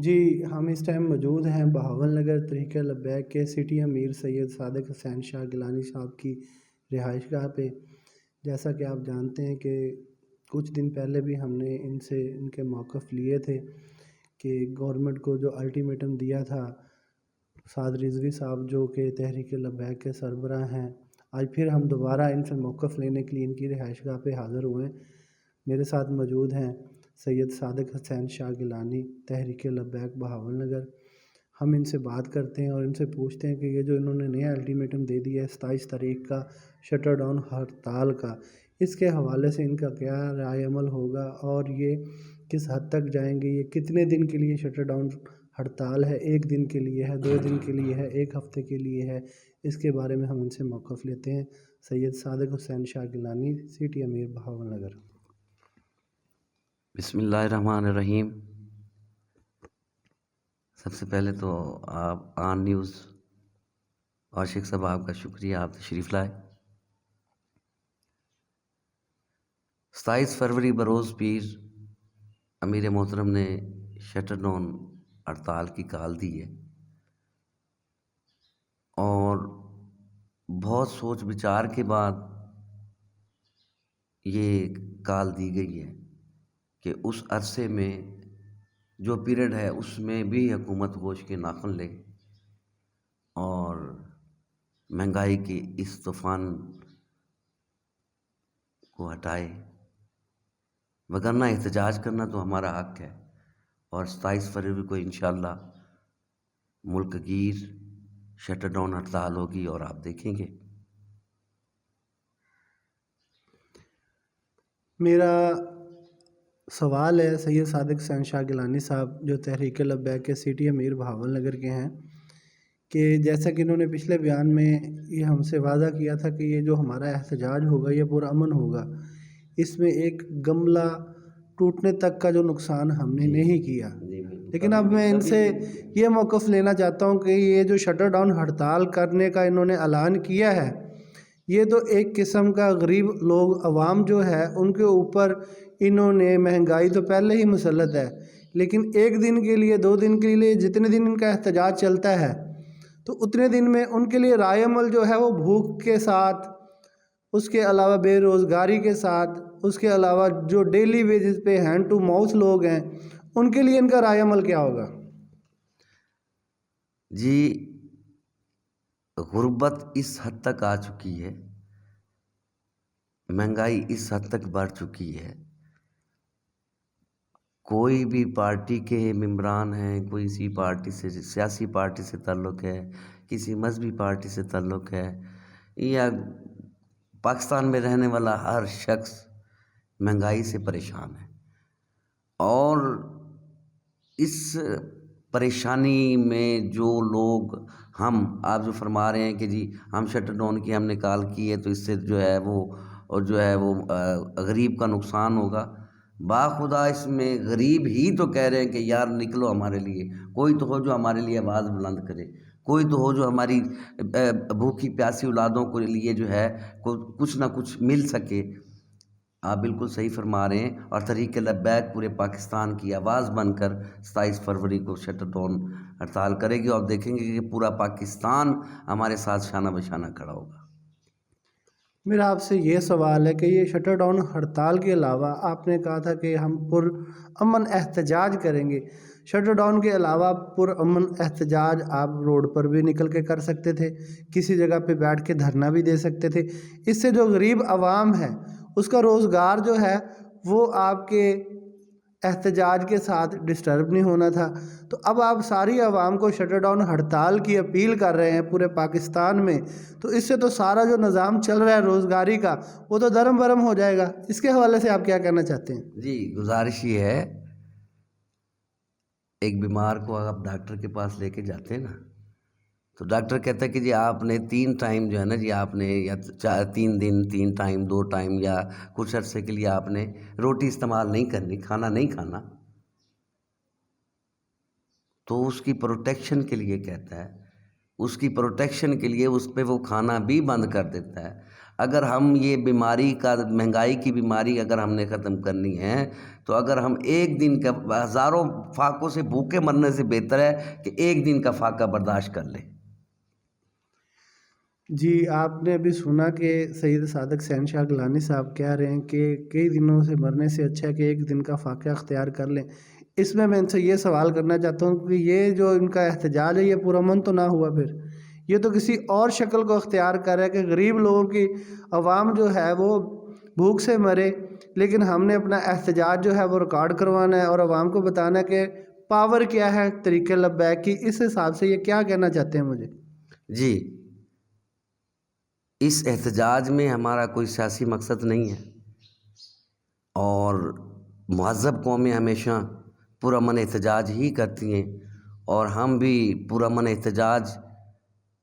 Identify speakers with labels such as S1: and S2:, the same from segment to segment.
S1: جی، ہم اس ٹائم موجود ہیں بہاول نگر طریقہ لبیک کے سٹی امیر سید صادق حسین شاہ گیلانی صاحب کی رہائش گاہ پہ۔ جیسا کہ آپ جانتے ہیں کہ کچھ دن پہلے بھی ہم نے ان کے موقف لیے تھے کہ گورنمنٹ کو جو الٹیمیٹم دیا تھا، سعد رضوی صاحب جو کہ تحریک لبیک کے سربراہ ہیں، آج پھر ہم دوبارہ ان سے موقف لینے کے لیے ان کی رہائش گاہ پہ حاضر ہوئے ہیں۔ میرے ساتھ موجود ہیں سید صادق حسین شاہ گیلانی تحریک لبیک بہاول نگر۔ ہم ان سے بات کرتے ہیں اور ان سے پوچھتے ہیں کہ یہ جو انہوں نے نیا الٹیمیٹم دے دیا ہے 27 تاریخ کا شٹر ڈاؤن ہڑتال کا، اس کے حوالے سے ان کا کیا رائے عمل ہوگا اور یہ کس حد تک جائیں گے؟ یہ کتنے دن کے لیے شٹر ڈاؤن ہڑتال ہے؟ 1 دن کے لیے ہے، 2 دن کے لیے ہے، 1 ہفتے کے لیے ہے؟ اس کے بارے میں ہم ان سے موقف لیتے ہیں۔ سید صادق حسین شاہ گیلانی، سٹی امیر بہاول نگر۔
S2: بسم اللہ الرحمن الرحیم۔ سب سے پہلے تو آپ آن نیوز اور شیخ صاحب آپ کا شکریہ، آپ تشریف لائے۔ 27 فروری بروز پیر امیر محترم نے شٹر ڈاؤن ہڑتال کی کال دی ہے اور بہت سوچ بچار کے بعد یہ کال دی گئی ہے کہ اس عرصے میں جو پیریڈ ہے اس میں بھی حکومت ہوش کے ناخن لے اور مہنگائی کے اس طوفان کو ہٹائے، وگرنہ احتجاج کرنا تو ہمارا حق ہے اور 27 فروری کو انشاءاللہ ملک گیر شٹر ڈاؤن ہڑتال ہوگی اور آپ دیکھیں گے۔
S1: میرا سوال ہے سید صادق حسین شاہ گیلانی صاحب جو تحریک لبیک کے سٹی امیر بہاول نگر کے ہیں، کہ جیسا کہ انہوں نے پچھلے بیان میں یہ ہم سے وعدہ کیا تھا کہ یہ جو ہمارا احتجاج ہوگا یہ پرامن ہوگا، اس میں ایک گملہ ٹوٹنے تک کا جو نقصان ہم نے نہیں کیا۔ لیکن اب میں ان سے یہ موقف لینا چاہتا ہوں کہ یہ جو شٹر ڈاؤن ہڑتال کرنے کا انہوں نے اعلان کیا ہے، یہ تو ایک قسم کا غریب لوگ عوام جو ہے ان کے اوپر انہوں نے مہنگائی تو پہلے ہی مسلط ہے، لیکن 1 دن کے لیے 2 دن کے لیے جتنے دن ان کا احتجاج چلتا ہے تو اتنے دن میں ان کے لیے رائے عمل جو ہے وہ بھوک کے ساتھ، اس کے علاوہ بے روزگاری کے ساتھ، اس کے علاوہ جو ڈیلی ویجز پہ ہینڈ ٹو ماؤتھ لوگ ہیں ان کے لیے ان کا رائے عمل کیا ہوگا؟
S2: جی، غربت اس حد تک آ چکی ہے، مہنگائی اس حد تک بڑھ چکی ہے، کوئی بھی پارٹی کے ممبران ہیں، کوئی سی پارٹی سے سیاسی پارٹی سے تعلق ہے، کسی مذہبی پارٹی سے تعلق ہے، یا پاکستان میں رہنے والا ہر شخص مہنگائی سے پریشان ہے اور اس پریشانی میں جو لوگ آپ جو فرما رہے ہیں کہ جی ہم شٹر ڈاؤن کی ہم نے کال کی ہے تو اس سے جو ہے وہ غریب کا نقصان ہوگا، باخدا اس میں غریب ہی تو کہہ رہے ہیں کہ یار نکلو ہمارے لیے، کوئی تو ہو جو ہمارے لیے آواز بلند کرے، کوئی تو ہو جو ہماری بھوکی پیاسی اولادوں کے لیے جو ہے کچھ نہ کچھ مل سکے۔ آپ بالکل صحیح فرما رہے ہیں اور تحریک لبیک پورے پاکستان کی آواز بن کر 27 فروری کو شٹر ڈاؤن ہڑتال کرے گی اور دیکھیں گے کہ پورا پاکستان ہمارے ساتھ شانہ بشانہ کھڑا ہوگا۔
S1: میرا آپ سے یہ سوال ہے کہ یہ شٹر ڈاؤن ہڑتال کے علاوہ آپ نے کہا تھا کہ ہم پرامن احتجاج کریں گے، شٹر ڈاؤن کے علاوہ پرامن احتجاج آپ روڈ پر بھی نکل کے کر سکتے تھے، کسی جگہ پہ بیٹھ کے دھرنا بھی دے سکتے تھے، اس سے جو غریب عوام ہے اس کا روزگار جو ہے وہ آپ کے احتجاج کے ساتھ ڈسٹرب نہیں ہونا تھا۔ تو اب آپ ساری عوام کو شٹر ڈاؤن ہڑتال کی اپیل کر رہے ہیں پورے پاکستان میں، تو اس سے تو سارا جو نظام چل رہا ہے روزگاری کا وہ تو درم برم ہو جائے گا۔ اس کے حوالے سے آپ کیا کہنا چاہتے ہیں؟
S2: جی، گزارش یہ ہے، ایک بیمار کو آپ ڈاکٹر کے پاس لے کے جاتے ہیں نا تو ڈاکٹر کہتا ہے کہ جی آپ نے 3 ٹائم جو ہے نا جی آپ نے یا 3 دن 3 ٹائم 2 ٹائم یا کچھ عرصے کے لیے آپ نے روٹی استعمال نہیں کرنی، کھانا نہیں کھانا، تو اس کی پروٹیکشن کے لیے کہتا ہے، اس کی پروٹیکشن کے لیے اس پہ وہ کھانا بھی بند کر دیتا ہے۔ اگر ہم یہ بیماری کا مہنگائی کی بیماری اگر ہم نے ختم کرنی ہے تو اگر ہم ایک دن کا ہزاروں فاقوں سے بھوکے مرنے سے بہتر ہے کہ ایک دن کا فاقہ برداشت کر لیں۔
S1: جی، آپ نے ابھی سنا کہ سید صادق حسین شاہ گیلانی صاحب کہہ رہے ہیں کہ کئی دنوں سے مرنے سے اچھا ہے کہ ایک دن کا فاقہ اختیار کر لیں۔ اس میں ان سے یہ سوال کرنا چاہتا ہوں کہ یہ جو ان کا احتجاج ہے یہ پرامن تو نہ ہوا؟ پھر یہ تو کسی اور شکل کو اختیار کر رہا ہے کہ غریب لوگوں کی عوام جو ہے وہ بھوک سے مرے، لیکن ہم نے اپنا احتجاج جو ہے وہ ریکارڈ کروانا ہے اور عوام کو بتانا ہے کہ پاور کیا ہے طریق لبیک کی۔ اس حساب سے یہ کیا کہنا چاہتے ہیں مجھے؟
S2: جی، اس احتجاج میں ہمارا کوئی سیاسی مقصد نہیں ہے، اور مہذب قومیں ہمیشہ پرامن احتجاج ہی کرتی ہیں، اور ہم بھی پرامن احتجاج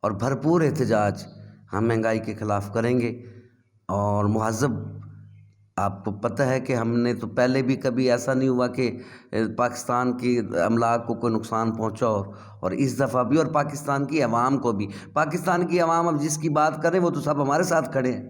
S2: اور بھرپور احتجاج ہم مہنگائی کے خلاف کریں گے۔ اور مہذب، آپ کو پتہ ہے کہ ہم نے تو پہلے بھی کبھی ایسا نہیں ہوا کہ پاکستان کی املاک کو کوئی نقصان پہنچا اور اس دفعہ بھی، اور پاکستان کی عوام کو بھی۔ پاکستان کی عوام اب جس کی بات کریں وہ تو سب ہمارے ساتھ کھڑے ہیں،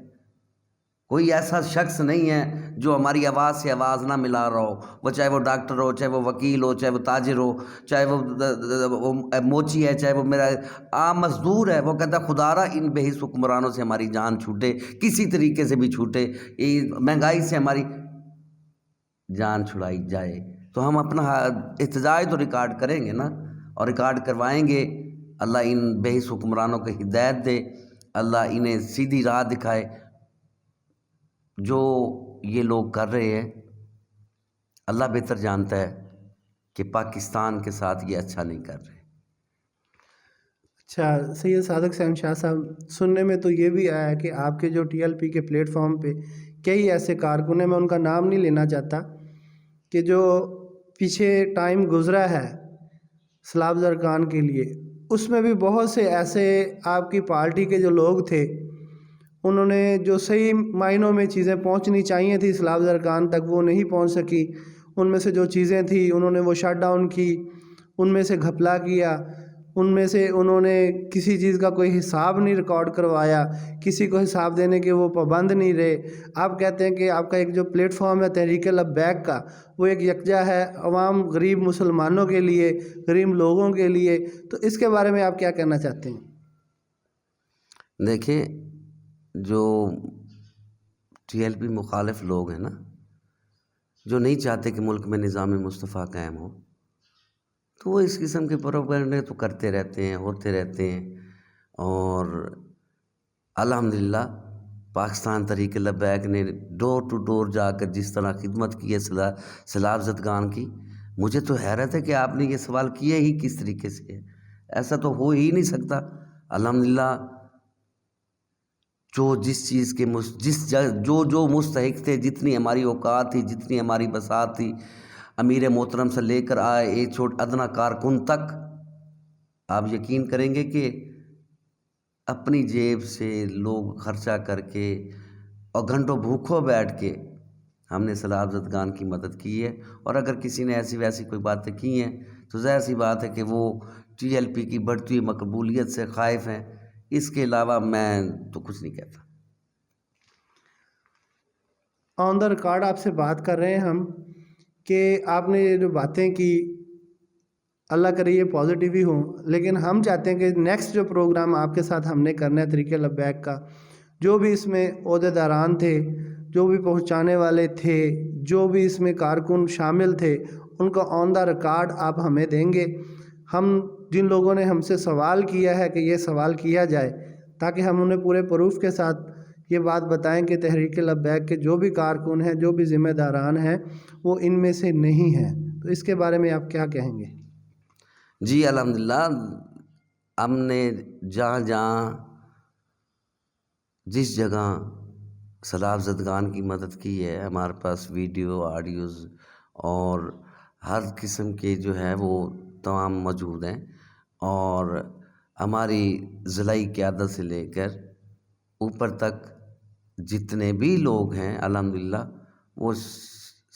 S2: کوئی ایسا شخص نہیں ہے جو ہماری آواز سے آواز نہ ملا رہا ہو، وہ چاہے وہ ڈاکٹر ہو، چاہے وہ وکیل ہو، چاہے وہ تاجر ہو، چاہے وہ موچی ہے، چاہے وہ میرا عام مزدور ہے۔ وہ کہتا ہے خدا را ان بے حس حکمرانوں سے ہماری جان چھوٹے، کسی طریقے سے بھی چھوٹے، یہ مہنگائی سے ہماری جان چھڑائی جائے۔ تو ہم اپنا احتجاج تو ریکارڈ کریں گے نا، اور ریکارڈ کروائیں گے۔ اللہ ان بے حس حکمرانوں کو ہدایت دے، اللہ انہیں سیدھی راہ دکھائے۔ جو یہ لوگ کر رہے ہیں، اللہ بہتر جانتا ہے کہ پاکستان کے ساتھ یہ اچھا نہیں کر رہے۔
S1: اچھا، سید صادق حسین شاہ صاحب، سننے میں تو یہ بھی آیا ہے کہ آپ کے جو ٹی ایل پی کے پلیٹ فارم پہ کئی ایسے کارکن ہیں، میں ان کا نام نہیں لینا چاہتا، کہ جو پیچھے ٹائم گزرا ہے سیلاب زرکان کے لیے، اس میں بھی بہت سے ایسے آپ کی پارٹی کے جو لوگ تھے، انہوں نے جو صحیح معنوں میں چیزیں پہنچنی چاہیے تھی سیلاب زرکان تک وہ نہیں پہنچ سکی۔ ان میں سے جو چیزیں تھیں انہوں نے وہ شٹ ڈاؤن کی، ان میں سے گھپلا کیا، ان میں سے انہوں نے کسی چیز کا کوئی حساب نہیں ریکارڈ کروایا، کسی کو حساب دینے کے وہ پابند نہیں رہے۔ آپ کہتے ہیں کہ آپ کا ایک جو پلیٹ فارم ہے تحریک لبیک کا، وہ ایک یکجا ہے عوام غریب مسلمانوں کے لیے، غریب لوگوں کے لیے، تو اس کے بارے میں آپ کیا کہنا چاہتے ہیں؟
S2: دیکھیں، جو ٹی ایل پی مخالف لوگ ہیں نا، جو نہیں چاہتے کہ ملک میں نظام مصطفیٰ قائم ہو، تو وہ اس قسم کے پروپیگنڈے تو کرتے رہتے ہیں، ہوتے رہتے ہیں۔ اور الحمدللہ پاکستان تحریک لبیک نے ڈور ٹو ڈور جا کر جس طرح خدمت کی ہے سیلاب زدگان کی، مجھے تو حیرت ہے کہ آپ نے یہ سوال کیا ہی کس طریقے سے ہے، ایسا تو ہو ہی نہیں سکتا۔ الحمدللہ جو جس چیز کے جو مستحق تھے، جتنی ہماری اوقات تھی، جتنی ہماری بساط تھی، امیر محترم سے لے کر آئے ایک ادنا کارکن تک، آپ یقین کریں گے کہ اپنی جیب سے لوگ خرچہ کر کے اور گھنٹوں بھوکھوں بیٹھ کے ہم نے سیلاب زدگان کی مدد کی ہے۔ اور اگر کسی نے ایسی ویسی کوئی باتیں کی ہیں تو ظاہر سی بات ہے کہ وہ ٹی ایل پی کی بڑھتی ہوئی مقبولیت سے خائف ہیں، اس کے علاوہ میں تو کچھ نہیں کہتا۔
S1: آن دا ریکارڈ آپ سے بات کر رہے ہیں ہم کہ آپ نے یہ جو باتیں کی، اللہ کرے یہ پازیٹیو ہی ہوں، لیکن ہم چاہتے ہیں کہ نیکسٹ جو پروگرام آپ کے ساتھ ہم نے کرنا ہے طریق لبیک کا، جو بھی اس میں عہدیداران تھے، جو بھی پہنچانے والے تھے، جو بھی اس میں کارکن شامل تھے، ان کا آن دا ریکارڈ آپ ہمیں دیں گے۔ ہم جن لوگوں نے ہم سے سوال کیا ہے کہ یہ سوال کیا جائے، تاکہ ہم انہیں پورے پروف کے ساتھ یہ بات بتائیں کہ تحریک لبیک کے جو بھی کارکن ہیں، جو بھی ذمہ داران ہیں، وہ ان میں سے نہیں ہیں۔ تو اس کے بارے میں آپ کیا کہیں گے؟
S2: جی الحمدللہ، ہم نے جہاں جہاں جس جگہ سیلاب زدگان کی مدد کی ہے، ہمارے پاس ویڈیو، آڈیوز اور ہر قسم کے جو ہے وہ تمام موجود ہیں، اور ہماری ضلعی قیادت سے لے کر اوپر تک جتنے بھی لوگ ہیں الحمدللہ وہ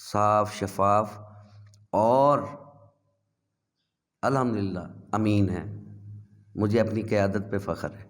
S2: صاف شفاف اور الحمدللہ امین ہیں۔ مجھے اپنی قیادت پہ فخر ہے۔